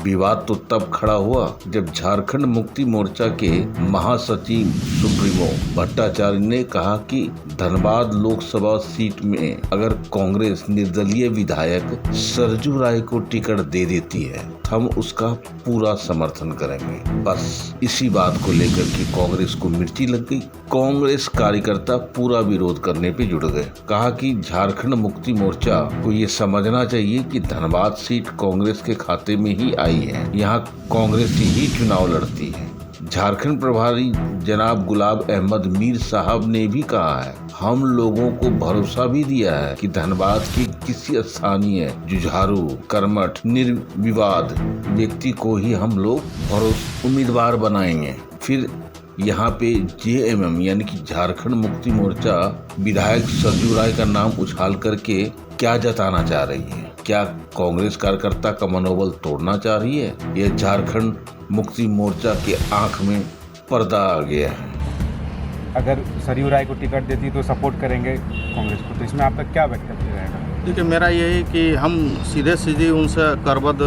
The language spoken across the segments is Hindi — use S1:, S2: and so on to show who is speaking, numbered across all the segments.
S1: विवाद तो तब खड़ा हुआ जब झारखंड मुक्ति मोर्चा के महासचिव सुप्रीमो भट्टाचार्य ने कहा कि धनबाद लोकसभा सीट में अगर कांग्रेस निर्दलीय विधायक सरजू राय को टिकट दे देती है हम उसका पूरा समर्थन करेंगे। बस इसी बात को लेकर के कांग्रेस को मिर्ची लग गई। कांग्रेस कार्यकर्ता पूरा विरोध करने पे जुट गए। कहा कि झारखंड मुक्ति मोर्चा को ये समझना चाहिए कि धनबाद सीट कांग्रेस के खाते में ही आई है, यहाँ कांग्रेस ही चुनाव लड़ती है। झारखंड प्रभारी जनाब गुलाब अहमद मीर साहब ने भी कहा है, हम लोगों को भरोसा भी दिया है कि धनबाद के किसी स्थानीय जुझारू कर्मठ निर्विवाद व्यक्ति को ही हम लोग उम्मीदवार बनाएंगे। फिर यहाँ पे जेएमएम यानी कि झारखंड मुक्ति मोर्चा विधायक सरजू राय का नाम उछाल करके क्या जताना चाह रही है? क्या कांग्रेस कार्यकर्ता का मनोबल तोड़ना चाह रही है या झारखंड मुक्ति मोर्चा के आंख में पर्दा आ गया है?
S2: अगर सरयू राय को टिकट देती तो सपोर्ट करेंगे कांग्रेस को, तो इसमें आपका क्या वक्तव्य रहेगा?
S3: देखिए, मेरा यही कि हम सीधे उनसे करबद्ध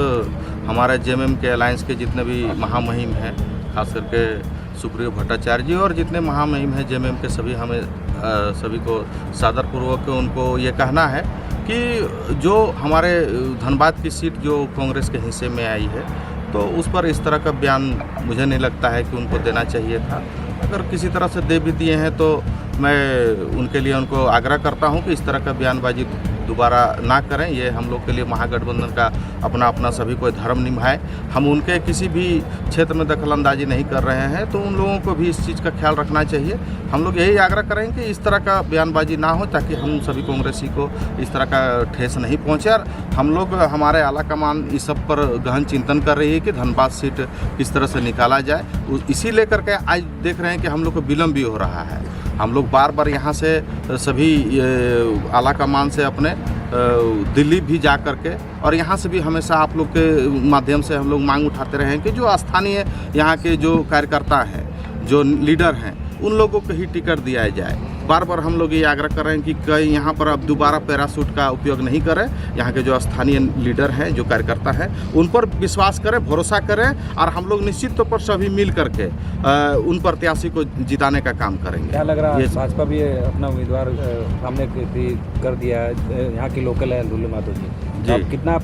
S3: हमारे जेएमएम के अलायंस के जितने भी महामहिम हैं, खास करके सुप्रियो भट्टाचार्य जी और जितने महामहिम हैं जेएमएम के, सभी को सादरपूर्वक उनको ये कहना है कि जो हमारे धनबाद की सीट जो कांग्रेस के हिस्से में आई है तो उस पर इस तरह का बयान मुझे नहीं लगता है कि उनको देना चाहिए था। अगर किसी तरह से दे भी दिए हैं तो मैं उनके लिए उनको आग्रह करता हूं कि इस तरह का बयानबाजी दोबारा ना करें। ये हम लोग के लिए महागठबंधन का अपना सभी कोई धर्म निभाए। हम उनके किसी भी क्षेत्र में दखलंदाजी नहीं कर रहे हैं, तो उन लोगों को भी इस चीज़ का ख्याल रखना चाहिए। हम लोग यही आग्रह करें कि इस तरह का बयानबाजी ना हो, ताकि हम सभी कांग्रेसी को इस तरह का ठेस नहीं पहुँचे। और हम लोग, हमारे आला कमान इस सब पर गहन चिंतन कर रही है कि धनबाद सीट किस तरह से निकाला जाए। इसी लेकर के आज देख रहे हैं कि हम लोग को विलम्ब भी हो रहा है। हम लोग बार यहाँ से सभी आला कमान से अपने दिल्ली भी जा करके और यहाँ से भी हमेशा आप लोग के माध्यम से हम लोग मांग उठाते रहे हैं कि जो स्थानीय यहाँ के जो कार्यकर्ता हैं, जो लीडर हैं, उन लोगों को ही टिकट दिया जाए। बार हम लोग ये आग्रह कर रहे हैं कि कहीं यहाँ पर अब दोबारा पैराशूट का उपयोग नहीं करें। यहाँ के जो स्थानीय लीडर हैं, जो कार्यकर्ता हैं, उन पर विश्वास करें, भरोसा करें और हम लोग निश्चित तौर पर सभी मिल करके उन प्रत्याशी को जिताने का काम करेंगे।
S2: क्या लग रहा है, भाजपा भी अपना उम्मीदवार सामने कर दिया है, यहाँ की लोकल है दुल्लू महतो जी, आप कितना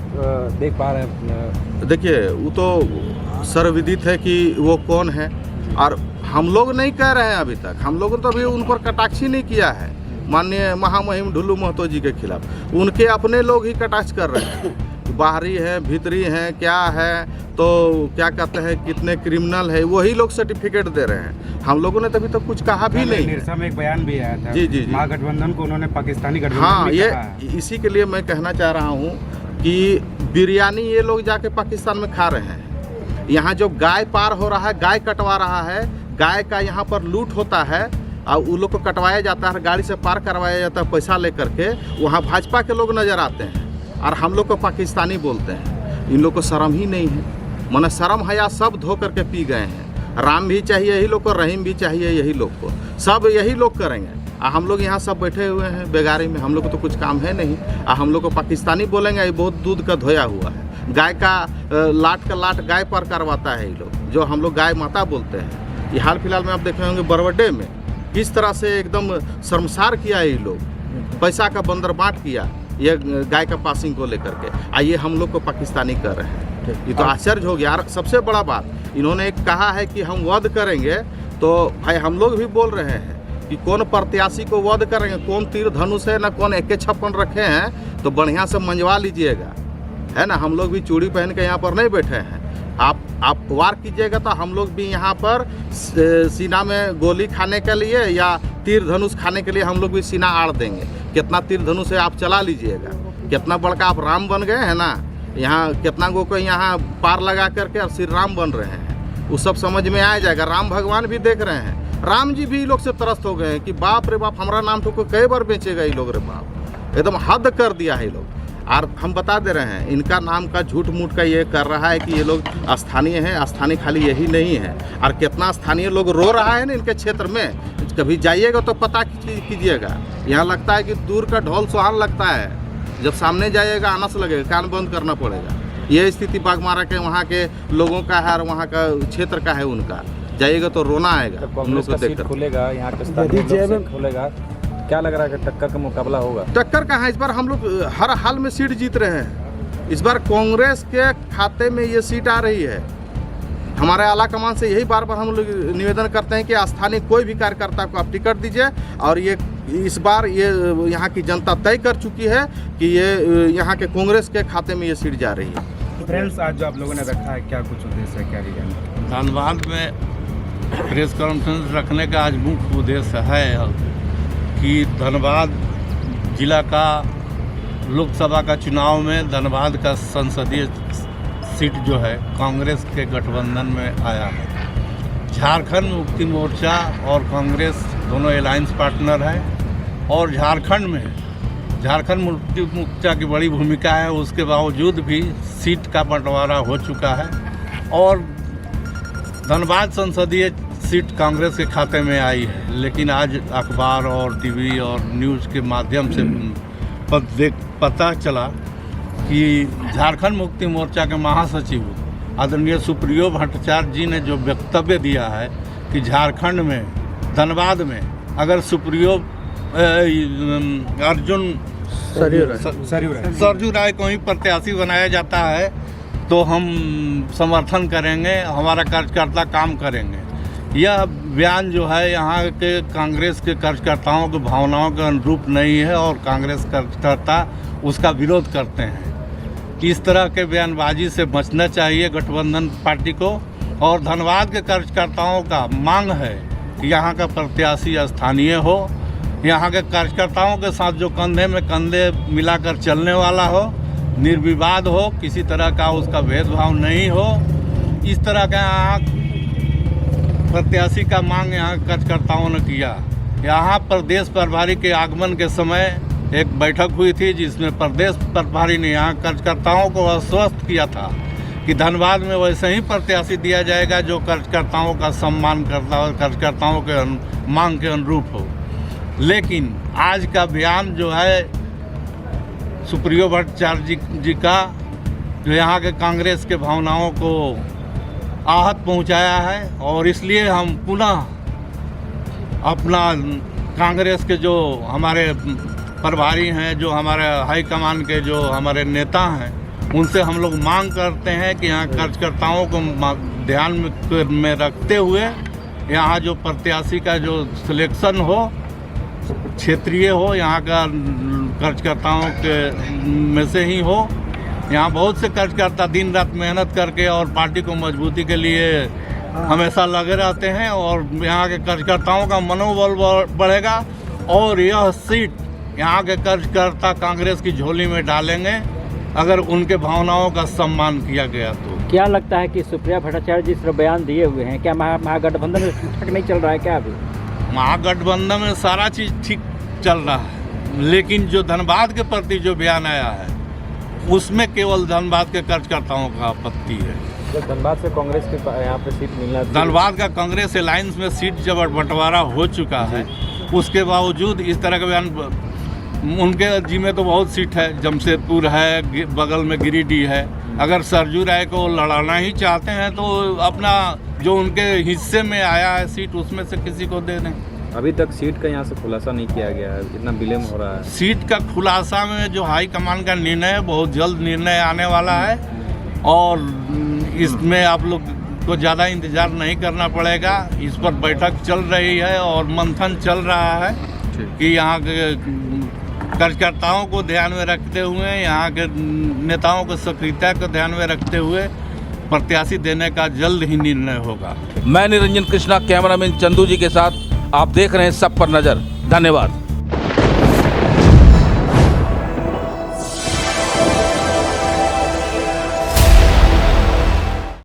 S2: देख पा रहे हैं?
S3: देखिए, वो तो सर्वविदित है कि वो कौन है, और हम लोग नहीं कह रहे हैं अभी तक। हम लोगों ने तो अभी उन पर कटाक्ष ही नहीं किया है माननीय महामहिम ढुल्लू महतो जी के खिलाफ। उनके अपने लोग ही कटाक्ष कर रहे हैं, बाहरी हैं, भीतरी हैं, क्या है, तो क्या कहते हैं, कितने क्रिमिनल है, वही लोग सर्टिफिकेट दे रहे हैं। हम लोगों ने तभी तक कुछ कहा भी नहीं।
S2: निरसा में एक बयान भी आया था
S3: जी
S2: महागठबंधन को उन्होंने पाकिस्तानी गठबंधन।
S3: हाँ, ये इसी के लिए मैं कहना चाह रहा हूँ कि बिरयानी ये लोग जाके पाकिस्तान में खा रहे हैं। यहाँ जो गाय पार हो रहा है, गाय कटवा रहा है, गाय का यहाँ पर लूट होता है और उन लोग को कटवाया जाता है, गाड़ी से पार करवाया जाता है पैसा लेकर के। वहाँ भाजपा के लोग नज़र आते हैं और हम लोग को पाकिस्तानी बोलते हैं। इन लोग को शर्म ही नहीं है, माने शर्म हया सब धो करके पी गए हैं। राम भी चाहिए यही लोग को, रहीम भी चाहिए यही लोग को, सब यही लोग करेंगे। हम लोग यहाँ सब बैठे हुए हैं बेगारी में, हम लोग को तो कुछ काम है नहीं। हम लोग को पाकिस्तानी बोलेंगे, ये बहुत दूध का धोया हुआ है। गाय का लाट गाय पर करवाता है ये लोग, जो हम लोग गाय माता बोलते हैं। ये हाल फिलहाल में आप देखे होंगे बरवड्डे में किस तरह से एकदम शर्मसार किया है ये लोग, पैसा का बंदर बांट किया ये गाय का पासिंग को लेकर के। आइए हम लोग को पाकिस्तानी कर रहे हैं, ये तो आश्चर्य हो गया। सबसे बड़ा बात, इन्होंने एक कहा है कि हम वध करेंगे, तो भाई हम लोग भी बोल रहे हैं कि कौन प्रत्याशी को वध करेंगे, कौन तीर धनुष है ना, कौन AK-56 रखे हैं, तो बढ़िया से मंजवा लीजिएगा, है ना। हम लोग भी चूड़ी पहन के यहाँ पर नहीं बैठे हैं। आप वार कीजिएगा तो हम लोग भी यहाँ पर सीना में गोली खाने के लिए या तीर धनुष खाने के लिए हम लोग भी सीना आड़ देंगे। कितना तीर धनुष है आप चला लीजिएगा। कितना बड़का आप राम बन गए हैं ना, यहाँ कितना गो को यहाँ पार लगा करके और श्री राम बन रहे हैं, वो सब समझ में आ जाएगा। राम भगवान भी देख रहे हैं, राम जी भी लोग से त्रस्त हो गए हैं कि बाप रे बाप, हमारा नाम तो कई बार बेचेगा ये लोग रे बाप, एकदम हद कर दिया है ये लोग। और हम बता दे रहे हैं, इनका नाम का झूठ मूठ का ये कर रहा है कि ये लोग स्थानीय हैं। स्थानीय खाली यही नहीं है, और कितना स्थानीय लोग रो रहा है ना इनके क्षेत्र में। कभी जाइएगा तो पता कीजिएगा। यहाँ लगता है कि दूर का ढोल सुहान लगता है, जब सामने जाइएगा आनस लगेगा, कान बंद करना पड़ेगा। ये स्थिति बाघमारा के वहाँ के लोगों का है और वहाँ का क्षेत्र का है उनका। जाइएगा तो रोना आएगा
S2: जब
S3: हम लोग
S2: कांग्रेस
S3: को
S2: का सीट
S3: देखकर।
S2: खुलेगा, यहाँ के स्थानीय लोग से खुलेगा, क्या लग रहा है कि टक्कर का मुकाबला होगा?
S3: टक्कर कहाँ है, इस बार हम लोग हर हाल में सीट जीत रहे हैं। इस बार कांग्रेस के खाते में ये सीट आ रही है। हमारे आला कमान से यही बार बार हम लोग निवेदन करते हैं कि स्थानीय कोई भी कार्यकर्ता को आप टिकट दीजिए, और ये इस बार ये यहाँ की जनता तय कर चुकी है कि ये यहाँ के कांग्रेस के खाते में ये सीट जा रही है।
S4: फ्रेंड्स, आज जो आप लोगों ने रखा है, क्या कुछ उद्देश्य है, क्या रीजन?
S5: धनबाद में प्रेस कॉन्फ्रेंस रखने का आज मुख्य उद्देश्य है कि धनबाद जिला का लोकसभा का चुनाव में धनबाद का संसदीय सीट जो है कांग्रेस के गठबंधन में आया है। झारखंड मुक्ति मोर्चा और कांग्रेस दोनों अलायंस पार्टनर है, और झारखंड मुक्ति मोर्चा की बड़ी भूमिका है। उसके बावजूद भी सीट का बंटवारा हो चुका है और धनबाद संसदीय सीट कांग्रेस के खाते में आई है। लेकिन आज अखबार और टीवी और न्यूज़ के माध्यम से पता चला कि झारखंड मुक्ति मोर्चा के महासचिव आदरणीय सुप्रियो भट्टाचार्य जी ने जो वक्तव्य दिया है कि झारखंड में धनबाद में अगर सुप्रियो अर्जुन सरजू राय को ही प्रत्याशी बनाया जाता है तो हम समर्थन करेंगे, हमारा कार्यकर्ता काम करेंगे। यह बयान जो है यहाँ के कांग्रेस के कार्यकर्ताओं की भावनाओं के अनुरूप नहीं है और कांग्रेस कार्यकर्ता उसका विरोध करते हैं। इस तरह के बयानबाजी से बचना चाहिए गठबंधन पार्टी को। और धनबाद के कार्यकर्ताओं का मांग है कि यहाँ का प्रत्याशी स्थानीय हो, यहाँ के कार्यकर्ताओं के साथ जो कंधे में कंधे मिलाकर चलने वाला हो, निर्विवाद हो, किसी तरह का उसका भेदभाव नहीं हो। इस तरह का यहाँ प्रत्याशी का मांग यहाँ कार्यकर्ताओं ने किया। यहाँ प्रदेश प्रभारी के आगमन के समय एक बैठक हुई थी जिसमें प्रदेश प्रभारी ने यहाँ कार्यकर्ताओं को आश्वस्त किया था कि धनबाद में वैसे ही प्रत्याशी दिया जाएगा जो कार्यकर्ताओं का सम्मान करता हो, कार्यकर्ताओं के मांग के अनुरूप हो। लेकिन आज का बयान जो है सुप्रियो भट्टाचार्य जी का, जो यहाँ के कांग्रेस के भावनाओं को आहत पहुँचाया है, और इसलिए हम पुनः अपना कांग्रेस के जो हमारे प्रभारी हैं, जो हमारे हाईकमान के जो हमारे नेता हैं, उनसे हम लोग मांग करते हैं कि यहाँ कार्यकर्ताओं को ध्यान में रखते हुए यहाँ जो प्रत्याशी का जो सिलेक्शन हो क्षेत्रीय हो, यहाँ का कार्यकर्ताओं के में से ही हो। यहाँ बहुत से कार्यकर्ता दिन रात मेहनत करके और पार्टी को मजबूती के लिए हमेशा लगे रहते हैं, और यहाँ के कार्यकर्ताओं का मनोबल बढ़ेगा और यह सीट यहाँ के कार्यकर्ता कांग्रेस की झोली में डालेंगे अगर उनके भावनाओं का सम्मान किया गया तो।
S6: क्या लगता है कि सुप्रिया भट्टाचार्य जी सिर्फ बयान दिए हुए हैं, क्या महागठबंधन में ठीक नहीं चल रहा है क्या? अभी
S5: महागठबंधन में सारा चीज़ ठीक चल रहा है, लेकिन जो धनबाद के प्रति जो बयान आया है उसमें केवल धनबाद के कार्यकर्ताओं का आपत्ति है।
S2: जब धनबाद से कांग्रेस के यहाँ पे सीट मिलना,
S5: धनबाद का कांग्रेस अलायंस में सीट जब बंटवारा हो चुका है, उसके बावजूद इस तरह का बयान, उनके जिम्मे तो बहुत सीट है, जमशेदपुर है, बगल में गिरिडीह है। अगर सरजू राय को लड़ाना ही चाहते हैं तो अपना जो उनके हिस्से में आया है सीट उसमें से किसी को दे दें।
S2: अभी तक सीट का यहाँ से खुलासा नहीं किया गया है, इतना विलम्ब हो रहा है।
S5: सीट का खुलासा में जो हाईकमान का निर्णय है, बहुत जल्द निर्णय आने वाला है, और इसमें आप लोग को ज़्यादा इंतज़ार नहीं करना पड़ेगा। इस पर बैठक चल रही है और मंथन चल रहा है कि यहाँ के कार्यकर्ताओं को ध्यान में रखते हुए, यहाँ के नेताओं की सक्रियता को ध्यान में रखते हुए प्रत्याशी देने का जल्द ही निर्णय होगा।
S1: मैं निरंजन कृष्णा, कैमरामैन चंदू जी के साथ, आप देख रहे हैं सब पर नजर। धन्यवाद।